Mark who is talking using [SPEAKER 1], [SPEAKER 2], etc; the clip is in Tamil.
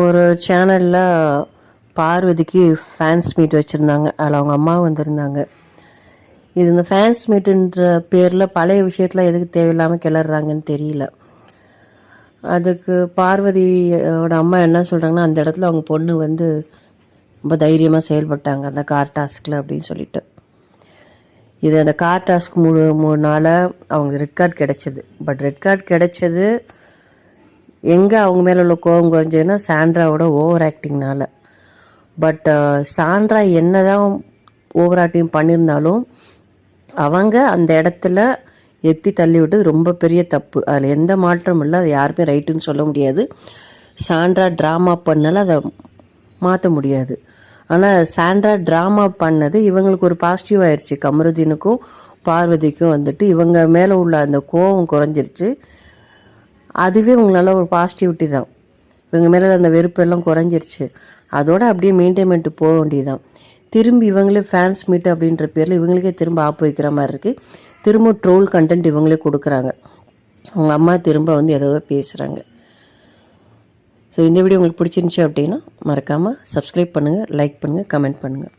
[SPEAKER 1] ஒரு சேனலில் பார்வதிக்கு ஃபேன்ஸ் மீட் வச்சுருந்தாங்க. அதில் அவங்க அம்மா வந்திருந்தாங்க. இது இந்த ஃபேன்ஸ் மீட்டுன்ற பேரில் பழைய விஷயத்தில் எதுக்கு தேவையில்லாமல் கிளறாங்கன்னு தெரியல. அதுக்கு பார்வதியோட அம்மா என்ன சொல்கிறாங்கன்னா, அந்த இடத்துல அவங்க பொண்ணு வந்து ரொம்ப தைரியமாக செயல்பட்டாங்க அந்த கார் டாஸ்கில் அப்படின்னு சொல்லிட்டு. இது அந்த கார் டாஸ்க் 3 நாளாக அவங்க ரெட் கார்டு கிடச்சிது. பட் ரெட் கார்டு கிடச்சது எங்கே அவங்க மேலே உள்ள கோபம் குறைஞ்சதுன்னா சாண்ட்ராவோட ஓவர் ஆக்டிங்னால. பட் சாண்ட்ரா என்ன தான் ஓவர் ஆக்டிங் பண்ணியிருந்தாலும் அவங்க அந்த இடத்துல எத்தி தள்ளி விட்டது ரொம்ப பெரிய தப்பு. அதில் எந்த மாற்றமும் இல்லை. அது யாருமே ரைட்டுன்னு சொல்ல முடியாது. சாண்ட்ரா ட்ராமா பண்ணால அதை மாற்ற முடியாது. ஆனால் சாண்ட்ரா ட்ராமா பண்ணது இவங்களுக்கு ஒரு பாசிட்டிவ் ஆயிடுச்சு. கமருதீனுக்கும் பார்வதிக்கும் வந்துட்டு இவங்க மேலே உள்ள அந்த கோபம் குறைஞ்சிருச்சு. அதுவே இவங்களால ஒரு பாசிட்டிவிட்டி தான். இவங்க மேலே அந்த வெறுப்பெல்லாம் குறைஞ்சிருச்சு. அதோடு அப்படியே மெயின்டைன்மெண்ட்டு போக வேண்டியதுதான். திரும்பி இவங்களே ஃபேன்ஸ் மீட் அப்படின்ற பேரில் இவங்களுக்கே திரும்ப ஆப்பு வைக்கிற மாதிரி இருக்குது. திரும்ப ட்ரோல் கண்டென்ட் இவங்களே கொடுக்குறாங்க. அவங்க அம்மா திரும்ப வந்து ஏதோ பேசுகிறாங்க. ஸோ இந்த வீடியோ உங்களுக்கு பிடிச்சிருந்துச்சி அப்படின்னா மறக்காமல் சப்ஸ்கிரைப் பண்ணுங்கள், லைக் பண்ணுங்கள், கமெண்ட் பண்ணுங்கள்.